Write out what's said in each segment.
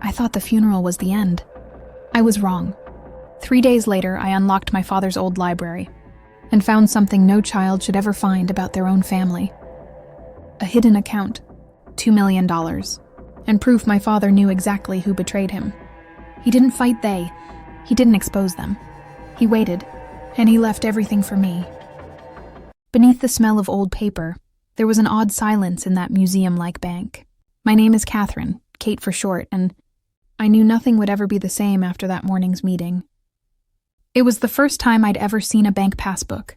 I thought the funeral was the end. I was wrong. 3 days later, I unlocked my father's old library and found something no child should ever find about their own family. A hidden account, $2 million, and proof my father knew exactly who betrayed him. He didn't fight they. He didn't expose them. He waited, and he left everything for me. Beneath the smell of old paper, there was an odd silence in that museum-like bank. My name is Catherine, Kate for short, and I knew nothing would ever be the same after that morning's meeting. It was the first time I'd ever seen a bank passbook,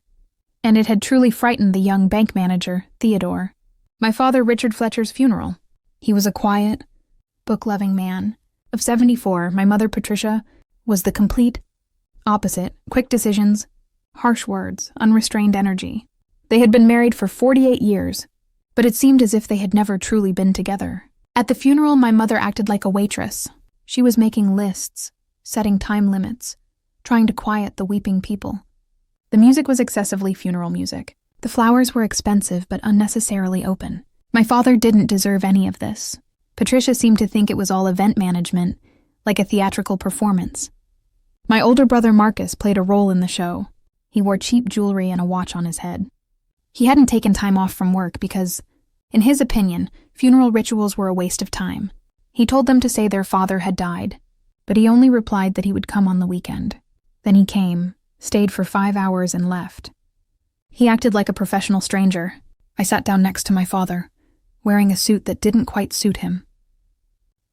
and it had truly frightened the young bank manager, Theodore. My father, Richard Fletcher's funeral. He was a quiet, book-loving man. Of 74, my mother, Patricia, was the complete opposite. Quick decisions, harsh words, unrestrained energy. They had been married for 48 years, but it seemed as if they had never truly been together. At the funeral, my mother acted like a waitress. She was making lists, setting time limits, trying to quiet the weeping people. The music was excessively funeral music. The flowers were expensive but unnecessarily open. My father didn't deserve any of this. Patricia seemed to think it was all event management, like a theatrical performance. My older brother Marcus played a role in the show. He wore cheap jewelry and a watch on his head. He hadn't taken time off from work because, in his opinion, funeral rituals were a waste of time. He told them to say their father had died, but he only replied that he would come on the weekend. Then he came, stayed for 5 hours and left. He acted like a professional stranger. I sat down next to my father, wearing a suit that didn't quite suit him.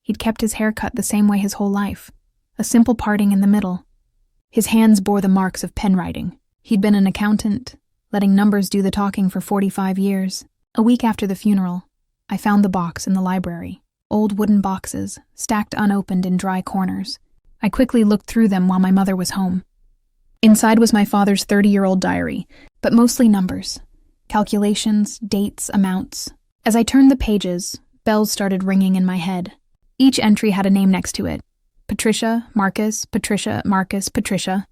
He'd kept his hair cut the same way his whole life, a simple parting in the middle. His hands bore the marks of pen writing. He'd been an accountant, letting numbers do the talking for 45 years. A week after the funeral, I found the box in the library. Old wooden boxes, stacked unopened in dry corners. I quickly looked through them while my mother was home. Inside was my father's 30-year-old diary, but mostly numbers. Calculations, dates, amounts. As I turned the pages, bells started ringing in my head. Each entry had a name next to it. Patricia, Marcus, Patricia, Marcus, Patricia.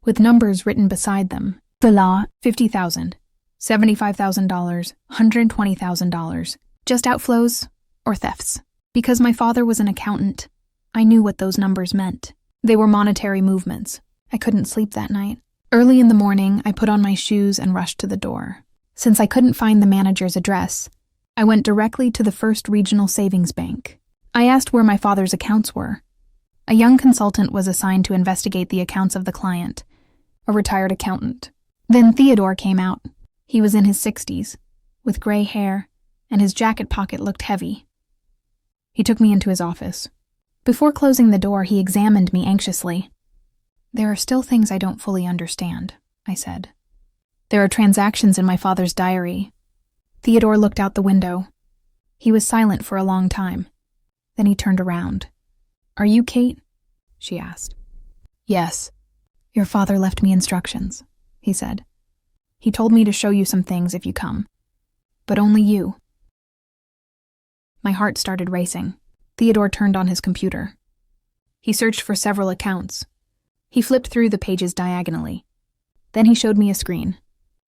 With numbers written beside them. Villa, $50,000. $75,000. $120,000. Just outflows or thefts. Because my father was an accountant, I knew what those numbers meant. They were monetary movements. I couldn't sleep that night. Early in the morning, I put on my shoes and rushed to the door. Since I couldn't find the manager's address, I went directly to the First Regional Savings Bank. I asked where my father's accounts were. A young consultant was assigned to investigate the accounts of the client, a retired accountant. Then Theodore came out. He was in his 60s, with gray hair, and his jacket pocket looked heavy. He took me into his office. Before closing the door, he examined me anxiously. "There are still things I don't fully understand," I said. "There are transactions in my father's diary." Theodore looked out the window. He was silent for a long time. Then he turned around. "Are you Kate?" she asked. "Yes." "Your father left me instructions," he said. "He told me to show you some things if you come. But only you." My heart started racing. Theodore turned on his computer. He searched for several accounts. He flipped through the pages diagonally. Then he showed me a screen.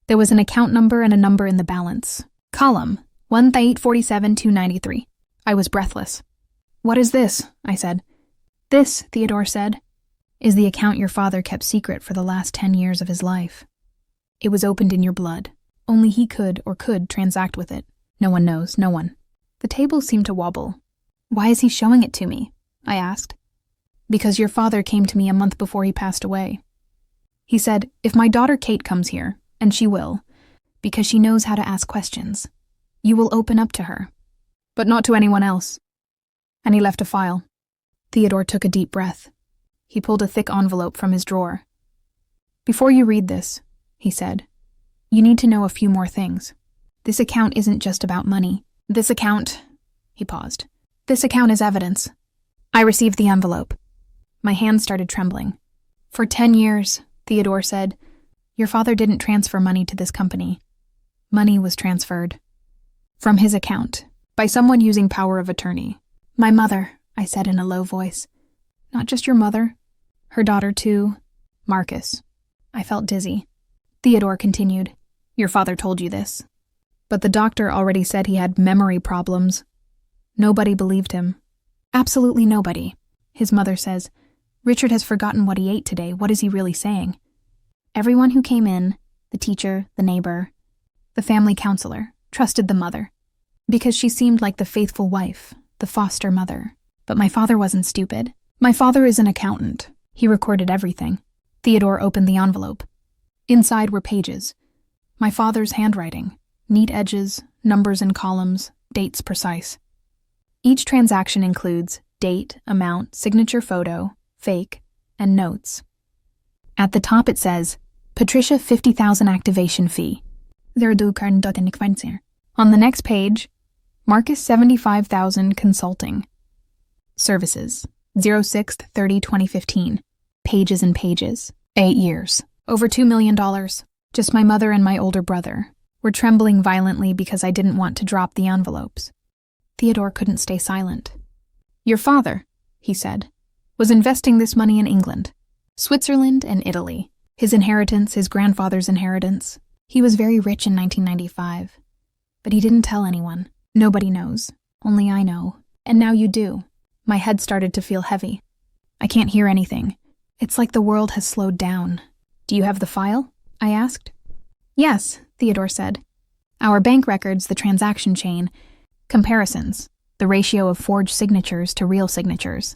There was an account number and a number in the balance. Column 1,847,293. I was breathless. "What is this?" I said. "This," Theodore said, "is the account your father kept secret for the last 10 years of his life. It was opened in your blood. Only he could transact with it. No one knows, no one." The table seemed to wobble. "Why is he showing it to me?" I asked. "Because your father came to me a month before he passed away. He said, if my daughter Kate comes here, and she will, because she knows how to ask questions, you will open up to her, but not to anyone else." And he left a file. Theodore took a deep breath. He pulled a thick envelope from his drawer. "Before you read this," he said, "you need to know a few more things. This account isn't just about money. This account," he paused, "this account is evidence." I received the envelope. My hands started trembling. "For 10 years, Theodore said, your father didn't transfer money to this company. Money was transferred. From his account, by someone using power of attorney. My mother," I said in a low voice. "Not just your mother. Her daughter too. Marcus." I felt dizzy. Theodore continued, "Your father told you this. But the doctor already said he had memory problems. Nobody believed him. Absolutely nobody. His mother says, Richard has forgotten what he ate today. What is he really saying? Everyone who came in, the teacher, the neighbor, the family counselor, trusted the mother, because she seemed like the faithful wife, the foster mother. But my father wasn't stupid. My father is an accountant. He recorded everything. Theodore opened the envelope. Inside were pages. My father's handwriting, neat edges, numbers in columns, dates precise. Each transaction includes date, amount, signature photo, fake, and notes. At the top it says, Patricia 50,000 activation fee. On the next page, Marcus 75,000 consulting. Services, 06/30/2015. Pages and pages. 8 years. Over $2 million. Just my mother and my older brother were trembling violently because I didn't want to drop the envelopes. Theodore couldn't stay silent. Your father, he said, was investing this money in England, Switzerland, and Italy. His inheritance, his grandfather's inheritance. He was very rich in 1995. But he didn't tell anyone. Nobody knows. Only I know. And now you do. My head started to feel heavy. I can't hear anything. It's like the world has slowed down. Do you have the file? I asked. Yes, Theodore said. Our bank records, the transaction chain, comparisons, the ratio of forged signatures to real signatures.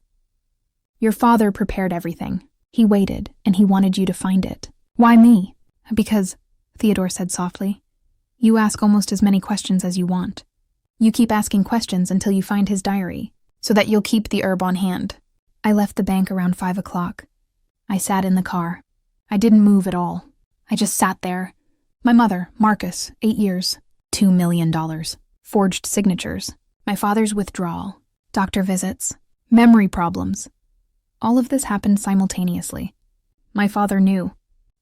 Your father prepared everything. He waited, and he wanted you to find it. Why me? Because, Theodore said softly, you ask almost as many questions as you want. You keep asking questions until you find his diary, so that you'll keep the herb on hand. I left the bank around 5 o'clock. I sat in the car. I didn't move at all. I just sat there. My mother, Marcus, 8 years, $2 million. Forged signatures. My father's withdrawal. Doctor visits. Memory problems. All of this happened simultaneously. My father knew.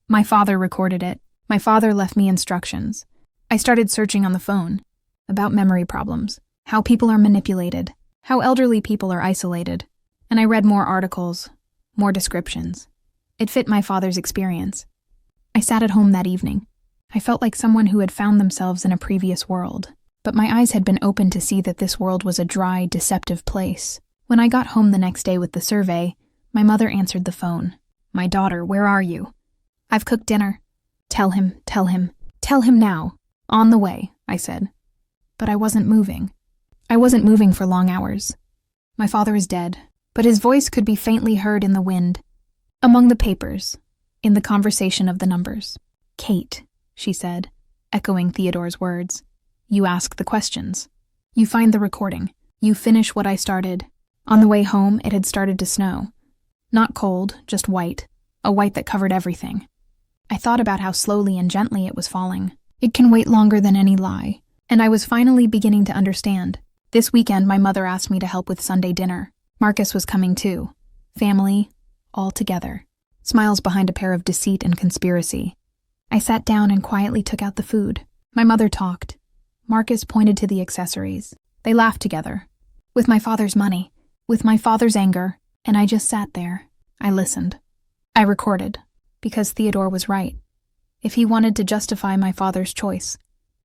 My father recorded it. My father left me instructions. I started searching on the phone about memory problems, how people are manipulated, how elderly people are isolated, and I read more articles, more descriptions. It fit my father's experience. I sat at home that evening. I felt like someone who had found themselves in a previous world, but my eyes had been opened to see that this world was a dry, deceptive place. When I got home the next day with the survey, my mother answered the phone. My daughter, where are you? I've cooked dinner. Tell him now. On the way, I said. But I wasn't moving. I wasn't moving for long hours. My father is dead, but his voice could be faintly heard in the wind, among the papers, in the conversation of the numbers. Kate, she said, echoing Theodore's words. You ask the questions. You find the recording. You finish what I started. On the way home, it had started to snow. Not cold, just white, a white that covered everything. I thought about how slowly and gently it was falling. It can wait longer than any lie. And I was finally beginning to understand. This weekend, my mother asked me to help with Sunday dinner. Marcus was coming too. Family, all together. Smiles behind a pair of deceit and conspiracy. I sat down and quietly took out the food. My mother talked. Marcus pointed to the accessories. They laughed together. With my father's money, with my father's anger, and I just sat there. I listened. I recorded, because Theodore was right. If he wanted to justify my father's choice,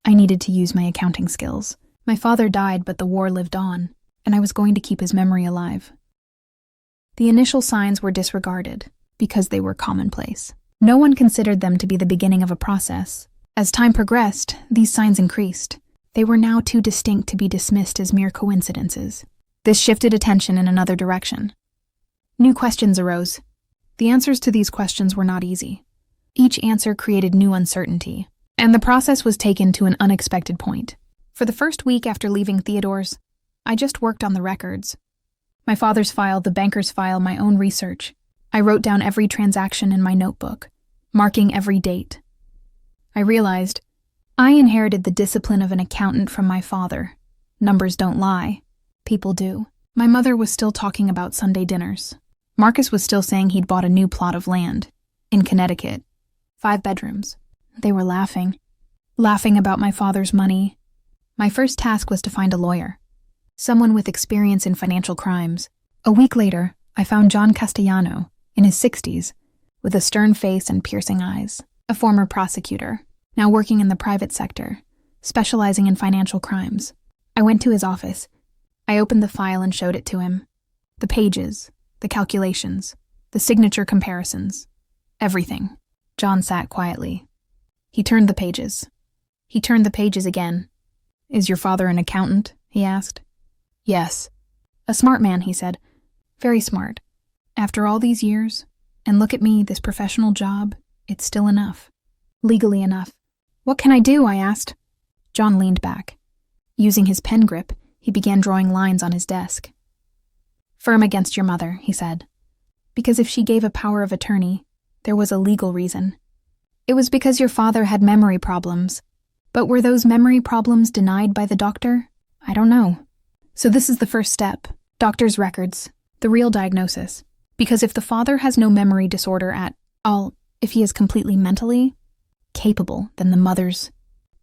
I needed to use my accounting skills. My father died, but the war lived on, and I was going to keep his memory alive. The initial signs were disregarded, because they were commonplace. No one considered them to be the beginning of a process. As time progressed, these signs increased. They were now too distinct to be dismissed as mere coincidences. This shifted attention in another direction. New questions arose. The answers to these questions were not easy. Each answer created new uncertainty, and the process was taken to an unexpected point. For the first week after leaving Theodore's, I just worked on the records. My father's file, the banker's file, my own research. I wrote down every transaction in my notebook, marking every date. I realized I inherited the discipline of an accountant from my father. Numbers don't lie. People do. My mother was still talking about Sunday dinners. Marcus was still saying he'd bought a new plot of land in Connecticut. 5 bedrooms. They were laughing about my father's money. My first task was to find a lawyer, someone with experience in financial crimes. A week later, I found John Castellano, in his 60s, with a stern face and piercing eyes, a former prosecutor, now working in the private sector, specializing in financial crimes. I went to his office. I opened the file and showed it to him. The pages, the calculations, the signature comparisons, everything. John sat quietly. He turned the pages. He turned the pages again. "Is your father an accountant?" he asked. "Yes." "A smart man," he said. "Very smart. After all these years, and look at me, this professional job, it's still enough. Legally enough." "What can I do?" I asked. John leaned back. Using his pen grip, he began drawing lines on his desk. "Firm against your mother," he said. "Because if she gave a power of attorney, there was a legal reason. It was because your father had memory problems. But were those memory problems denied by the doctor? I don't know. So this is the first step. Doctor's records. The real diagnosis. Because if the father has no memory disorder at all, if he is completely mentally capable, then the mother's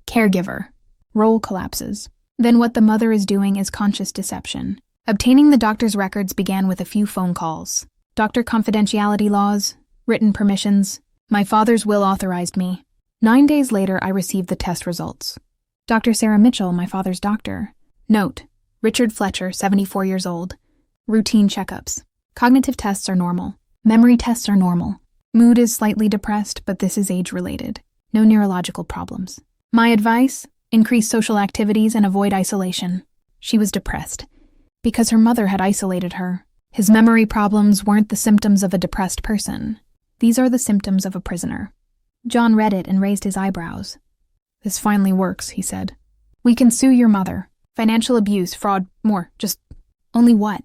caregiver role collapses. Then what the mother is doing is conscious deception. Obtaining the doctor's records began with a few phone calls. Doctor confidentiality laws, written permissions. My father's will authorized me. 9 days later, I received the test results. Dr. Sarah Mitchell, my father's doctor. Note, Richard Fletcher, 74 years old. Routine checkups. Cognitive tests are normal. Memory tests are normal. Mood is slightly depressed, but this is age-related. No neurological problems. My advice? Increase social activities and avoid isolation. She was depressed because her mother had isolated her. His memory problems weren't the symptoms of a depressed person. These are the symptoms of a prisoner. John read it and raised his eyebrows. "This finally works," he said. "We can sue your mother. Financial abuse, fraud, more, just only what?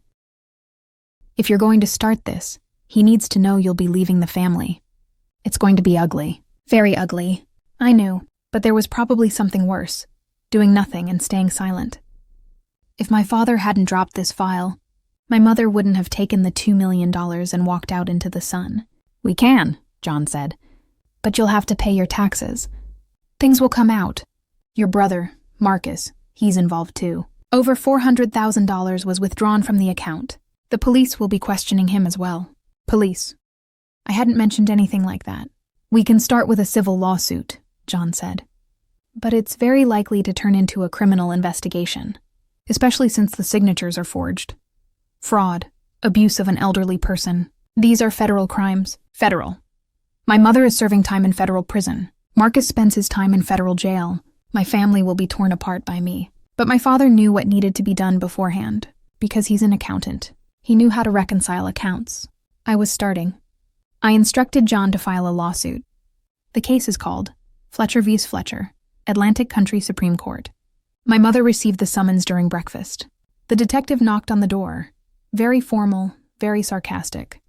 If you're going to start this, he needs to know you'll be leaving the family. It's going to be ugly. Very ugly. I knew, but there was probably something worse. Doing nothing and staying silent. If my father hadn't dropped this file, my mother wouldn't have taken the $2 million and walked out into the sun. We can, John said. But you'll have to pay your taxes. Things will come out. Your brother, Marcus, he's involved too. Over $400,000 was withdrawn from the account. The police will be questioning him as well. Police. I hadn't mentioned anything like that. We can start with a civil lawsuit, John said. But it's very likely to turn into a criminal investigation, especially since the signatures are forged. Fraud, abuse of an elderly person. These are federal crimes. Federal. My mother is serving time in federal prison. Marcus spends his time in federal jail. My family will be torn apart by me. But my father knew what needed to be done beforehand, because he's an accountant. He knew how to reconcile accounts. I was starting. I instructed John to file a lawsuit. The case is called Fletcher v. Fletcher, Atlantic Country Supreme Court. My mother received the summons during breakfast. The detective knocked on the door. Very formal, very sarcastic.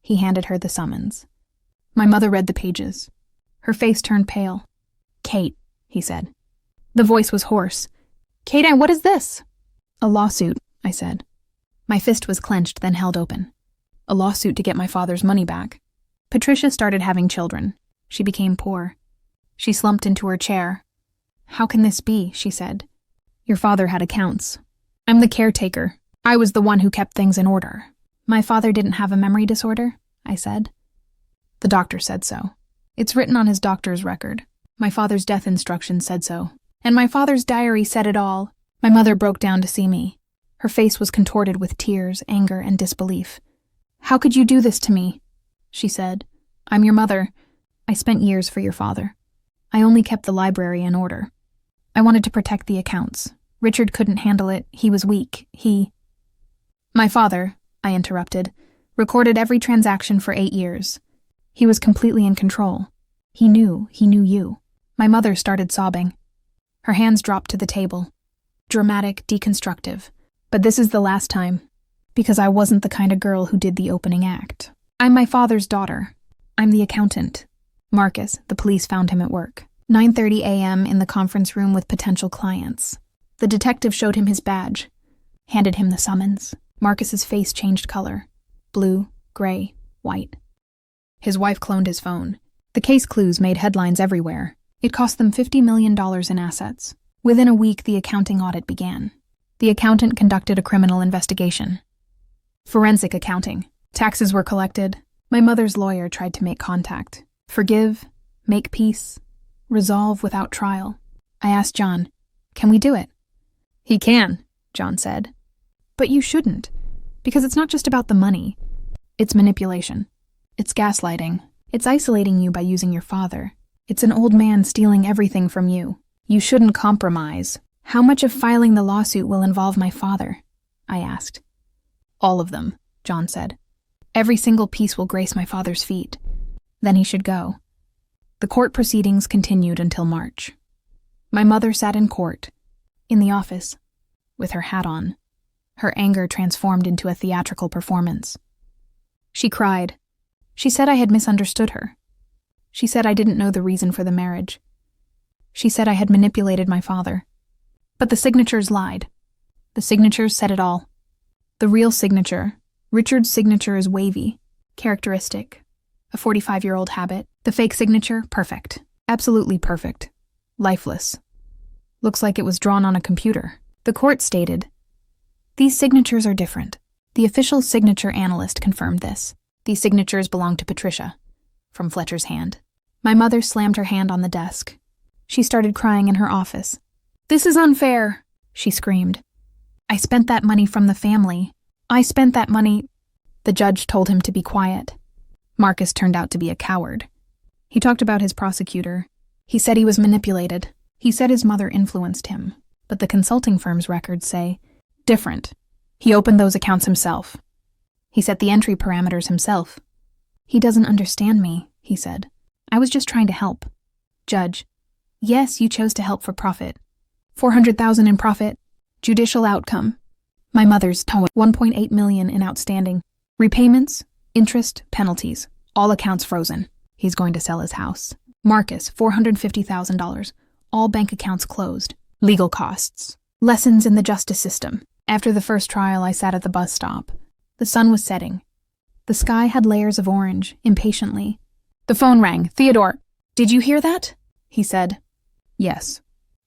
He handed her the summons. My mother read the pages. Her face turned pale. "Kate," he said. The voice was hoarse. "Kate, what is this?" "A lawsuit," I said. My fist was clenched, then held open. A lawsuit to get my father's money back. Patricia started having children. She became poor. She slumped into her chair. "How can this be?" she said. "Your father had accounts. I'm the caretaker. I was the one who kept things in order." "My father didn't have a memory disorder," I said. "The doctor said so. It's written on his doctor's record. My father's death instructions said so. And my father's diary said it all." My mother broke down to see me. Her face was contorted with tears, anger, and disbelief. "How could you do this to me?" she said. "I'm your mother. I spent years for your father. I only kept the library in order. I wanted to protect the accounts. Richard couldn't handle it. He was weak. My father," I interrupted, "recorded every transaction for 8 years. He was completely in control. He knew you." My mother started sobbing. Her hands dropped to the table. Dramatic, deconstructive. But this is the last time, because I wasn't the kind of girl who did the opening act. I'm my father's daughter. I'm the accountant. Marcus, the police found him at work. 9:30 a.m. in the conference room with potential clients. The detective showed him his badge, handed him the summons. Marcus's face changed color. Blue, gray, white. His wife cloned his phone. The case clues made headlines everywhere. It cost them $50 million in assets. Within a week, the accounting audit began. The accountant conducted a criminal investigation. Forensic accounting. Taxes were collected. My mother's lawyer tried to make contact. Forgive, make peace, resolve without trial. I asked John, "Can we do it?" "He can," John said. "But you shouldn't. Because it's not just about the money. It's manipulation. It's gaslighting. It's isolating you by using your father. It's an old man stealing everything from you. You shouldn't compromise. How much of filing the lawsuit will involve my father? I asked. All of them, John said. Every single piece will grace my father's feet. Then he should go. The court proceedings continued until March. My mother sat in court, in the office, with her hat on. Her anger transformed into a theatrical performance. She cried. She said I had misunderstood her. She said I didn't know the reason for the marriage. She said I had manipulated my father. But the signatures lied. The signatures said it all. The real signature, Richard's signature, is wavy, characteristic, a 45-year-old habit. The fake signature, perfect, absolutely perfect, lifeless. Looks like it was drawn on a computer. The court stated, "These signatures are different." The official signature analyst confirmed this. These signatures belong to Patricia, from Fletcher's hand. My mother slammed her hand on the desk. She started crying in her office. "This is unfair," she screamed. "I spent that money from the family. I spent that money." The judge told him to be quiet. Marcus turned out to be a coward. He talked about his prosecutor. He said he was manipulated. He said his mother influenced him. But the consulting firm's records say different. He opened those accounts himself. He set the entry parameters himself. "He doesn't understand me," he said. "I was just trying to help." Judge: "Yes, you chose to help for profit. 400,000 in profit. Judicial outcome. My mother's towing 1.8 million in outstanding. Repayments, interest, penalties. All accounts frozen. He's going to sell his house. Marcus, $450,000. All bank accounts closed. Legal costs. Lessons in the justice system. After the first trial, I sat at the bus stop. The sun was setting. The sky had layers of orange, impatiently. The phone rang. "Theodore, did you hear that?" he said. "Yes."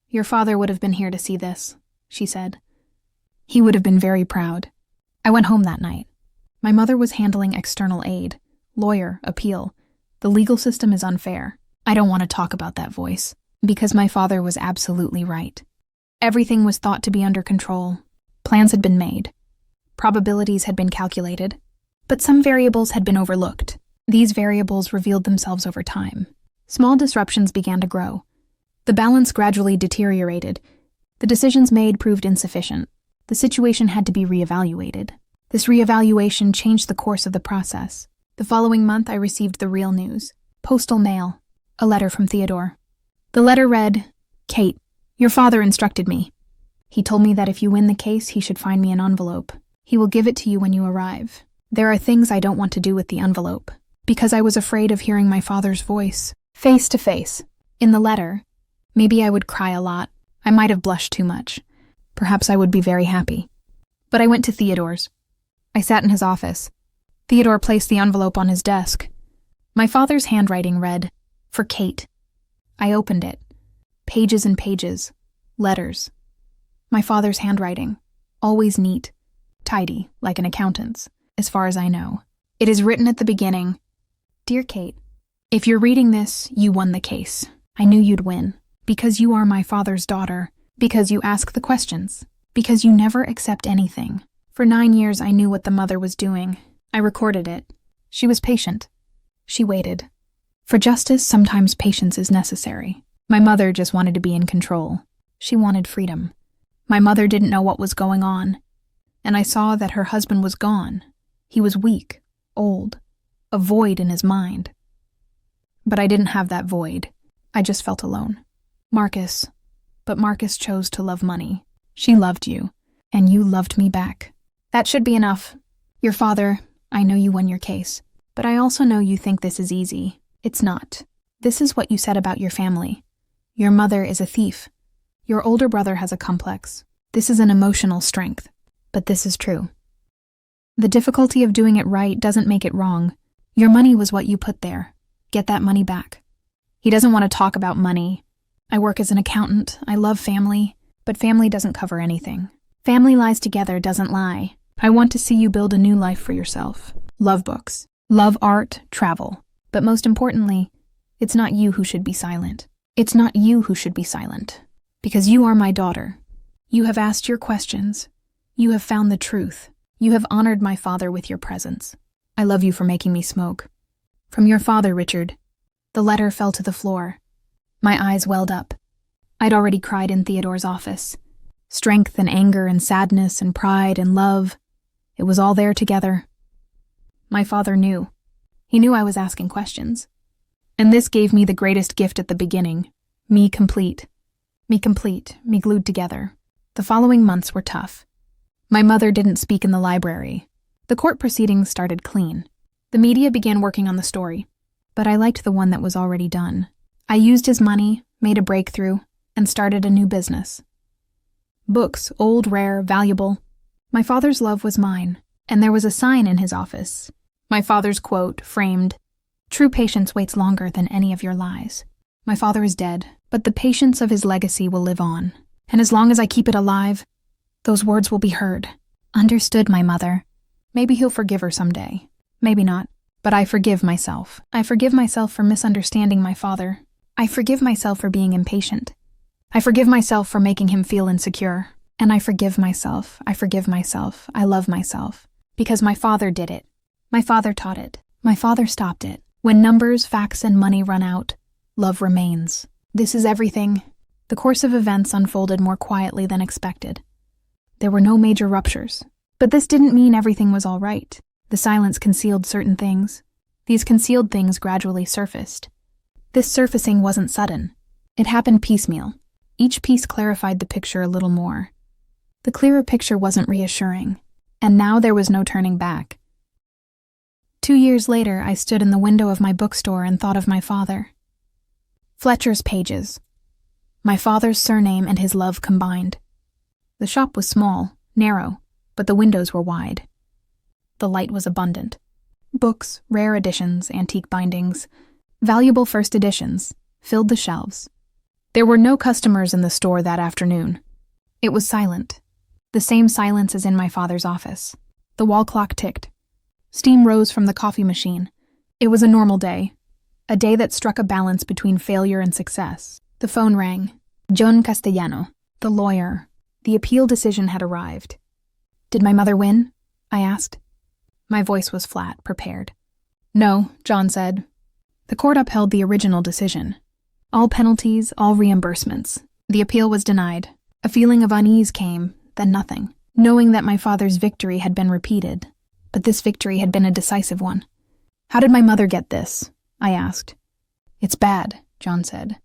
"Your father would have been here to see this," she said. "He would have been very proud." I went home that night. My mother was handling external aid, lawyer, appeal. The legal system is unfair. I don't want to talk about that voice, because my father was absolutely right. Everything was thought to be under control. Plans had been made. Probabilities had been calculated. But some variables had been overlooked. These variables revealed themselves over time. Small disruptions began to grow. The balance gradually deteriorated. The decisions made proved insufficient. The situation had to be reevaluated. This reevaluation changed the course of the process. The following month, I received the real news. Postal mail. A letter from Theodore. The letter read, "Kate, your father instructed me. He told me that if you win the case, he should find me an envelope. He will give it to you when you arrive. There are things I don't want to do with the envelope, because I was afraid of hearing my father's voice, face to face." In the letter, maybe I would cry a lot. I might have blushed too much. Perhaps I would be very happy. But I went to Theodore's. I sat in his office. Theodore placed the envelope on his desk. My father's handwriting read, "For Kate." I opened it. Pages and pages. Letters. My father's handwriting. Always neat. Tidy, like an accountant's, as far as I know. It is written at the beginning, "Dear Kate, if you're reading this, you won the case. I knew you'd win. Because you are my father's daughter. Because you ask the questions. Because you never accept anything. For 9 years, I knew what the mother was doing. I recorded it. She was patient. She waited. For justice, sometimes patience is necessary. My mother just wanted to be in control. She wanted freedom. My mother didn't know what was going on. And I saw that her husband was gone. He was weak, old, a void in his mind. But I didn't have that void. I just felt alone. But Marcus chose to love money. She loved you, and you loved me back. That should be enough. Your father, I know you won your case, but I also know you think this is easy. It's not. This is what you said about your family. Your mother is a thief. Your older brother has a complex. This is an emotional strength, but this is true. The difficulty of doing it right doesn't make it wrong. Your money was what you put there. Get that money back. He doesn't want to talk about money. I work as an accountant. I love family, but family doesn't cover anything. Family lies together doesn't lie. I want to see you build a new life for yourself. Love books. Love art, travel. But most importantly, it's not you who should be silent. It's not you who should be silent. Because you are my daughter. You have asked your questions. You have found the truth. You have honored my father with your presence. I love you for making me smoke. From your father, Richard. The letter fell to the floor. My eyes welled up. I'd already cried in Theodore's office. Strength and anger and sadness and pride and love. It was all there together. My father knew. He knew I was asking questions. And this gave me the greatest gift at the beginning. Me complete. Me glued together. The following months were tough. My mother didn't speak in the library. The court proceedings started clean. The media began working on the story. But I liked the one that was already done. I used his money, made a breakthrough, and started a new business. Books, old, rare, valuable. My father's love was mine, and there was a sign in his office. My father's quote, framed, "True patience waits longer than any of your lies." My father is dead, but the patience of his legacy will live on. And as long as I keep it alive, those words will be heard. Understood, my mother. Maybe he'll forgive her someday. Maybe not. But I forgive myself. I forgive myself for misunderstanding my father. I forgive myself for being impatient. I forgive myself for making him feel insecure. And I forgive myself. I forgive myself. I love myself. Because my father did it. My father taught it. My father stopped it. When numbers, facts, and money run out, love remains. This is everything. The course of events unfolded more quietly than expected. There were no major ruptures. But this didn't mean everything was all right. The silence concealed certain things. These concealed things gradually surfaced. This surfacing wasn't sudden. It happened piecemeal. Each piece clarified the picture a little more. The clearer picture wasn't reassuring, and now there was no turning back. 2 years later, I stood in the window of my bookstore and thought of my father. Fletcher's pages. My father's surname and his love combined. The shop was small, narrow, but the windows were wide. The light was abundant. Books, rare editions, antique bindings, valuable first editions, filled the shelves. There were no customers in the store that afternoon. It was silent. The same silence as in my father's office. The wall clock ticked. Steam rose from the coffee machine. It was a normal day. A day that struck a balance between failure and success. The phone rang. John Castellano, the lawyer. The appeal decision had arrived. Did my mother win? I asked. My voice was flat, prepared. No, John said. The court upheld the original decision. All penalties, all reimbursements. The appeal was denied. A feeling of unease came, then nothing, knowing that my father's victory had been repeated. But this victory had been a decisive one. How did my mother get this? I asked. It's bad, John said.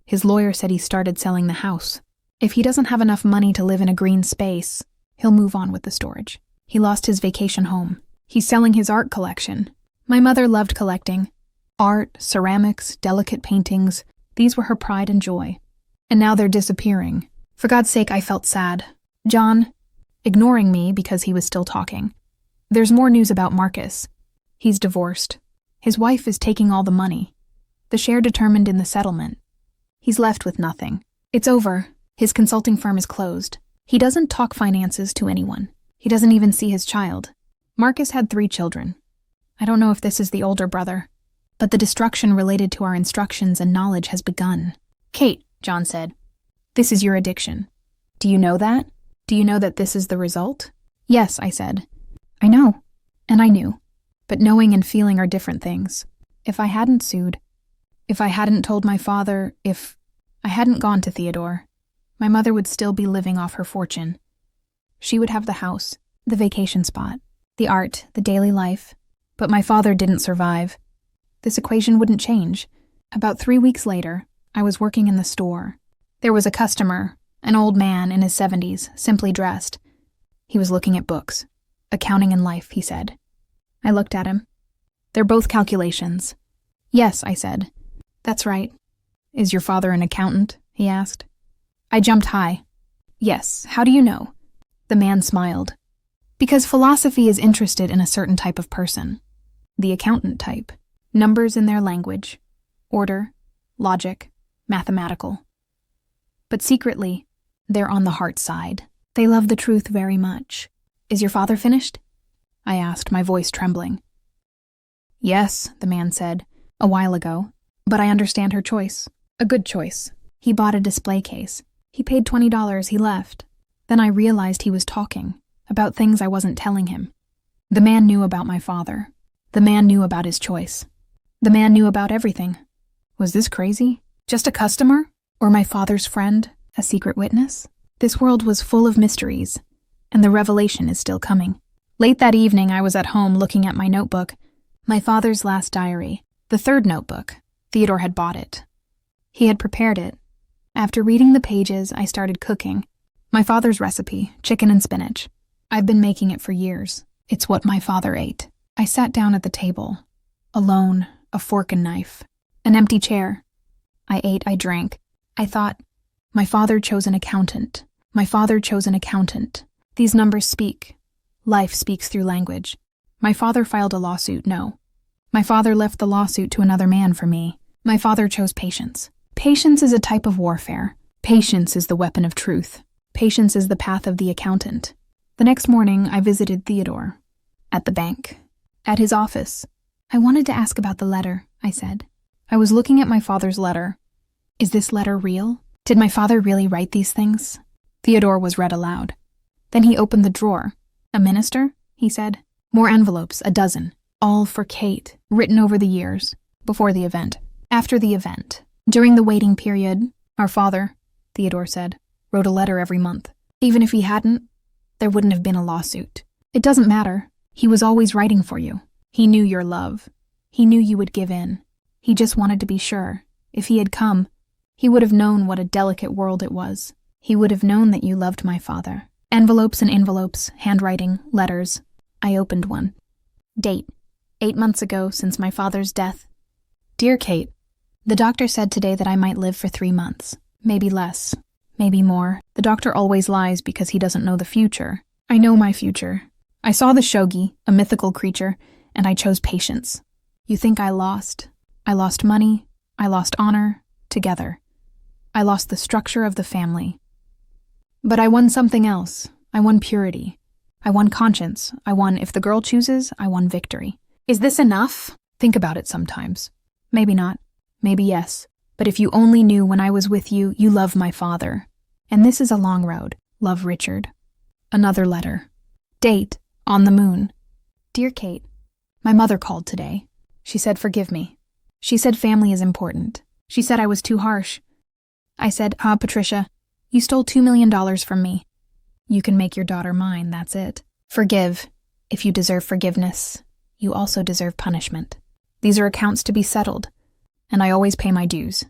His lawyer said he started selling the house. If he doesn't have enough money to live in a green space, he'll move on with the storage. He lost his vacation home. He's selling his art collection. My mother loved collecting. Art, ceramics, delicate paintings. These were her pride and joy. And now they're disappearing. For God's sake, I felt sad. John, ignoring me because he was still talking. There's more news about Marcus. He's divorced. His wife is taking all the money. The share determined in the settlement. He's left with nothing. It's over. His consulting firm is closed. He doesn't talk finances to anyone. He doesn't even see his child. Marcus had 3 children. I don't know if this is the older brother, but the destruction related to our instructions and knowledge has begun. Kate, John said, this is your addiction. Do you know that? Do you know that this is the result? Yes, I said. I know, and I knew. But knowing and feeling are different things. If I hadn't sued, if I hadn't told my father, if I hadn't gone to Theodore, my mother would still be living off her fortune. She would have the house, the vacation spot, the art, the daily life. But my father didn't survive. This equation wouldn't change. About 3 weeks later, I was working in the store. There was a customer, an old man in his 70s, simply dressed. He was looking at books. Accounting and life, he said. I looked at him. They're both calculations. Yes, I said. That's right. Is your father an accountant? He asked. I jumped high. Yes, how do you know? The man smiled. Because philosophy is interested in a certain type of person. The accountant type. Numbers in their language. Order. Logic. Mathematical. But secretly, they're on the heart side. They love the truth very much. Is your father finished? I asked, my voice trembling. Yes, the man said, a while ago. But I understand her choice. A good choice. He bought a display case. He paid $20, he left. Then I realized he was talking about things I wasn't telling him. The man knew about my father. The man knew about his choice. The man knew about everything. Was this crazy? Just a customer? Or my father's friend? A secret witness? This world was full of mysteries, and the revelation is still coming. Late that evening, I was at home looking at my notebook, my father's last diary, the third notebook. Theodore had bought it. He had prepared it. After reading the pages, I started cooking. My father's recipe, chicken and spinach. I've been making it for years. It's what my father ate. I sat down at the table, alone, a fork and knife, an empty chair. I ate, I drank. I thought, my father chose an accountant. My father chose an accountant. These numbers speak. Life speaks through language. My father filed a lawsuit, no. My father left the lawsuit to another man for me. My father chose patience. Patience is a type of warfare. Patience is the weapon of truth. Patience is the path of the accountant. The next morning, I visited Theodore. At the bank. At his office. I wanted to ask about the letter, I said. I was looking at my father's letter. Is this letter real? Did my father really write these things? Theodore was read aloud. Then he opened the drawer. A minister? He said. More envelopes, a dozen. All for Kate, written over the years. Before the event. After the event. During the waiting period, our father, Theodore said, wrote a letter every month. Even if he hadn't, there wouldn't have been a lawsuit. It doesn't matter. He was always writing for you. He knew your love. He knew you would give in. He just wanted to be sure. If he had come, he would have known what a delicate world it was. He would have known that you loved my father. Envelopes and envelopes, handwriting, letters. I opened one. Date. 8 months ago since my father's death. Dear Kate, the doctor said today that I might live for 3 months. Maybe less. Maybe more. The doctor always lies because he doesn't know the future. I know my future. I saw the shogi, a mythical creature, and I chose patience. You think I lost? I lost money. I lost honor. Together. I lost the structure of the family. But I won something else. I won purity. I won conscience. I won, if the girl chooses, I won victory. Is this enough? Think about it sometimes. Maybe not. Maybe yes. But if you only knew when I was with you, you love my father. And this is a long road. Love, Richard. Another letter. Date. On the moon. Dear Kate, my mother called today. She said forgive me. She said family is important. She said I was too harsh. I said, Patricia, you stole $2 million from me. You can make your daughter mine, that's it. Forgive. If you deserve forgiveness, you also deserve punishment. These are accounts to be settled, and I always pay my dues.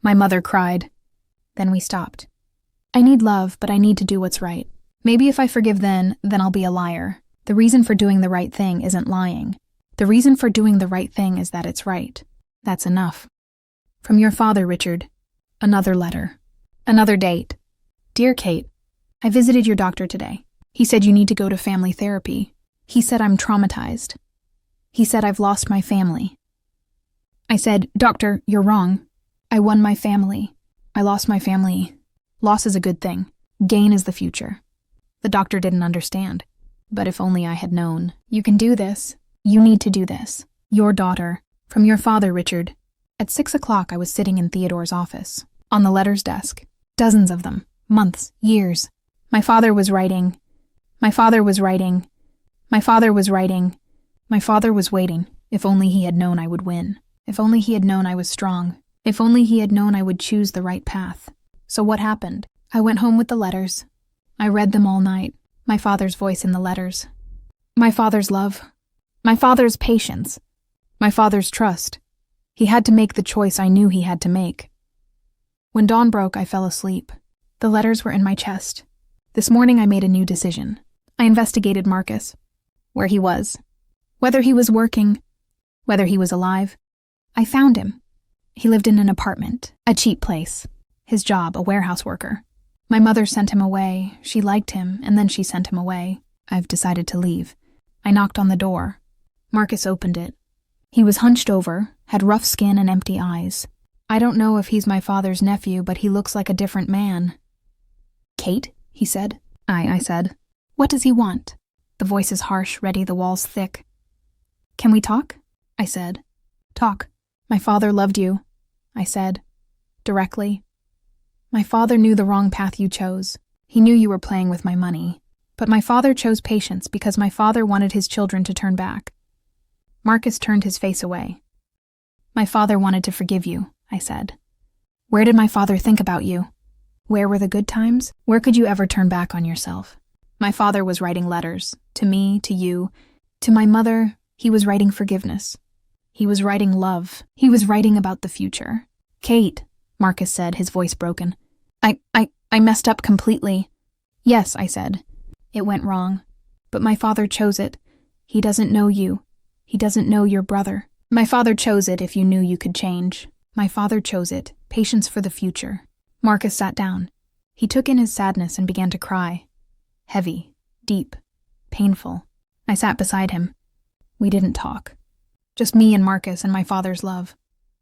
My mother cried. Then we stopped. I need love, but I need to do what's right. Maybe if I forgive then I'll be a liar. The reason for doing the right thing isn't lying. The reason for doing the right thing is that it's right. That's enough. From your father, Richard. Another letter. Another date. Dear Kate, I visited your doctor today. He said you need to go to family therapy. He said I'm traumatized. He said I've lost my family. I said, Doctor, you're wrong. I won my family. I lost my family. Loss is a good thing. Gain is the future. The doctor didn't understand. But if only I had known. You can do this. You need to do this. Your daughter. From your father, Richard. At 6 o'clock, I was sitting in Theodore's office. On the letters desk. Dozens of them. Months. Years. My father was writing. My father was writing. My father was writing. My father was waiting. If only he had known I would win. If only he had known I was strong. If only he had known I would choose the right path. So what happened? I went home with the letters. I read them all night. My father's voice in the letters. My father's love. My father's patience. My father's trust. He had to make the choice I knew he had to make. When dawn broke, I fell asleep. The letters were in my chest. This morning I made a new decision. I investigated Marcus. Where he was. Whether he was working. Whether he was alive. I found him. He lived in an apartment, a cheap place. His job, a warehouse worker. My mother sent him away. She liked him, and then she sent him away. I've decided to leave. I knocked on the door. Marcus opened it. He was hunched over, had rough skin and empty eyes. I don't know if he's my father's nephew, but he looks like a different man. Kate, he said. I said. What does he want? The voice is harsh, ready, the walls thick. Can we talk? I said. Talk. My father loved you, I said. Directly. My father knew the wrong path you chose. He knew you were playing with my money. But my father chose patience because my father wanted his children to turn back. Marcus turned his face away. My father wanted to forgive you, I said. Where did my father think about you? Where were the good times? Where could you ever turn back on yourself? My father was writing letters, to me, to you, to my mother. He was writing forgiveness. He was writing love. He was writing about the future. Kate, Marcus said, his voice broken. I messed up completely. Yes, I said. It went wrong. But my father chose it. He doesn't know you. He doesn't know your brother. My father chose it if you knew you could change. My father chose it. Patience for the future. Marcus sat down. He took in his sadness and began to cry. Heavy, deep, painful. I sat beside him. We didn't talk. Just me and Marcus and my father's love.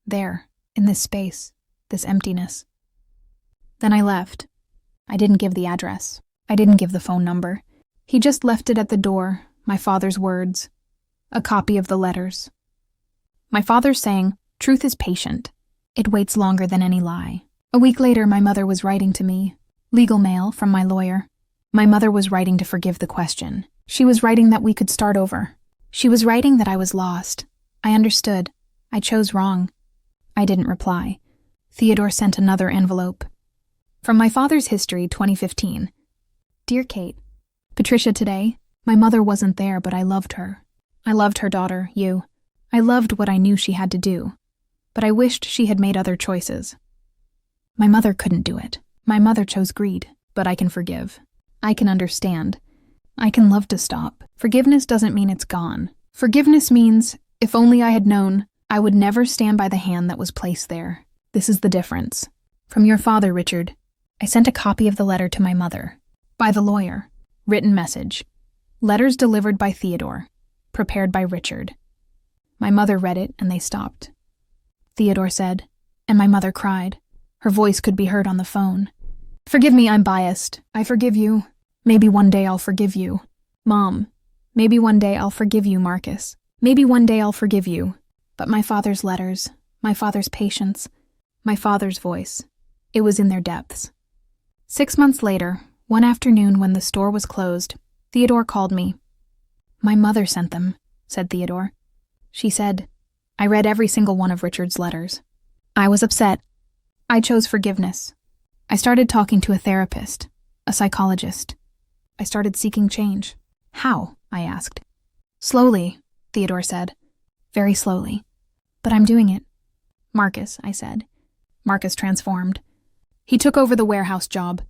There, in this space, this emptiness. Then I left. I didn't give the address. I didn't give the phone number. He just left it at the door, my father's words. A copy of the letters. My father saying, truth is patient. It waits longer than any lie. A week later, my mother was writing to me. Legal mail from my lawyer. My mother was writing to forgive the question. She was writing that we could start over. She was writing that I was lost. I understood. I chose wrong. I didn't reply. Theodore sent another envelope. From my father's history, 2015. Dear Kate, Patricia, today, my mother wasn't there, but I loved her. I loved her daughter, you. I loved what I knew she had to do. But I wished she had made other choices. My mother couldn't do it. My mother chose greed, but I can forgive. I can understand. I can love to stop. Forgiveness doesn't mean it's gone. Forgiveness means, if only I had known, I would never stand by the hand that was placed there. This is the difference. From your father, Richard. I sent a copy of the letter to my mother. By the lawyer. Written message. Letters delivered by Theodore. Prepared by Richard. My mother read it and they stopped. Theodore said, and my mother cried. Her voice could be heard on the phone. Forgive me, I'm biased. I forgive you. Maybe one day I'll forgive you. Mom, maybe one day I'll forgive you, Marcus. Maybe one day I'll forgive you. But my father's letters, my father's patience, my father's voice, it was in their depths. 6 months later, one afternoon when the store was closed, Theodore called me. My mother sent them, said Theodore. She said, I read every single one of Richard's letters. I was upset. I chose forgiveness. I started talking to a therapist, a psychologist. I started seeking change. How? I asked. Slowly, Theodore said. Very slowly. But I'm doing it. Marcus, I said. Marcus transformed. He took over the warehouse job.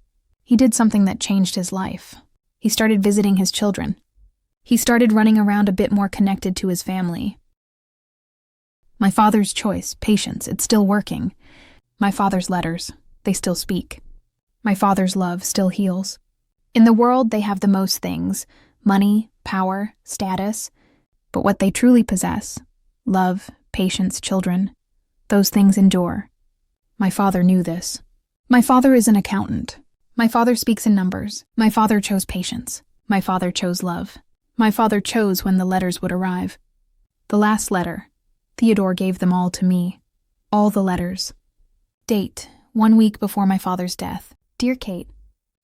He did something that changed his life. He started visiting his children. He started running around a bit more connected to his family. My father's choice, patience, it's still working. My father's letters, they still speak. My father's love still heals. In the world, they have the most things, money, power, status. But what they truly possess, love, patience, children, those things endure. My father knew this. My father is an accountant. My father speaks in numbers. My father chose patience. My father chose love. My father chose when the letters would arrive. The last letter, Theodore gave them all to me. All the letters. Date, 1 week before my father's death. Dear Kate,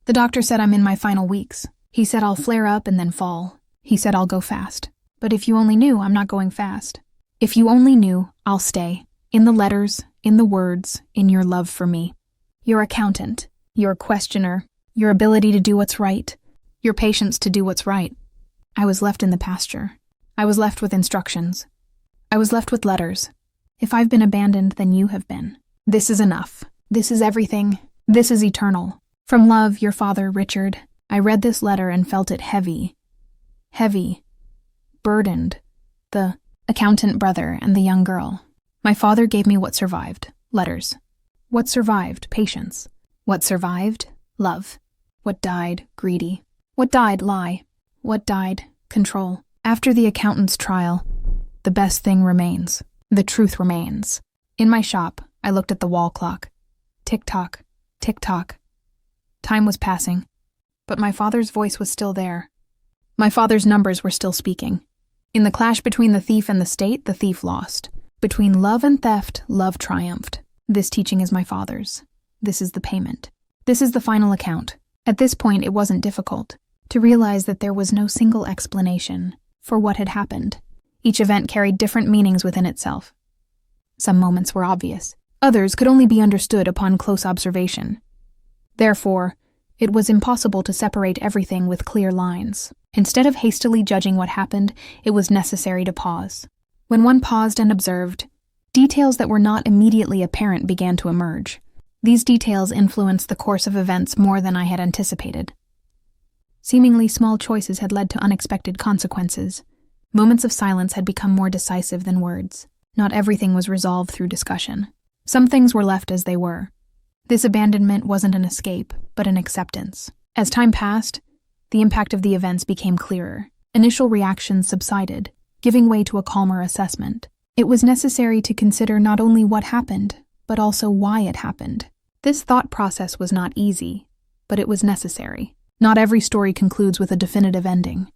the doctor said I'm in my final weeks. He said I'll flare up and then fall. He said I'll go fast. But if you only knew, I'm not going fast. If you only knew, I'll stay. In the letters, in the words, in your love for me. Your accountant, your questioner, your ability to do what's right, your patience to do what's right. I was left in the pasture. I was left with instructions. I was left with letters. If I've been abandoned, then you have been. This is enough. This is everything. This is eternal. From love, your father, Richard. I read this letter and felt it heavy. Heavy. Burdened. The accountant brother and the young girl. My father gave me what survived. Letters. What survived? Patience. What survived? Love. What died? Greedy. What died? Lie. What died? Control. After the accountant's trial, the best thing remains. The truth remains. In my shop, I looked at the wall clock. Tick-tock. Tick-tock. Time was passing, but my father's voice was still there. My father's numbers were still speaking. In the clash between the thief and the state, the thief lost. Between love and theft, love triumphed. This teaching is my father's. This is the payment. This is the final account. At this point, it wasn't difficult. to realize that there was no single explanation for what had happened. Each event carried different meanings within itself. Some moments were obvious. Others could only be understood upon close observation. Therefore, it was impossible to separate everything with clear lines. Instead of hastily judging what happened, it was necessary to pause. When one paused and observed, details that were not immediately apparent began to emerge. These details influenced the course of events more than I had anticipated. Seemingly small choices had led to unexpected consequences. Moments of silence had become more decisive than words. Not everything was resolved through discussion. Some things were left as they were. This abandonment wasn't an escape, but an acceptance. As time passed, the impact of the events became clearer. Initial reactions subsided, giving way to a calmer assessment. It was necessary to consider not only what happened, but also why it happened. This thought process was not easy, but it was necessary. Not every story concludes with a definitive ending.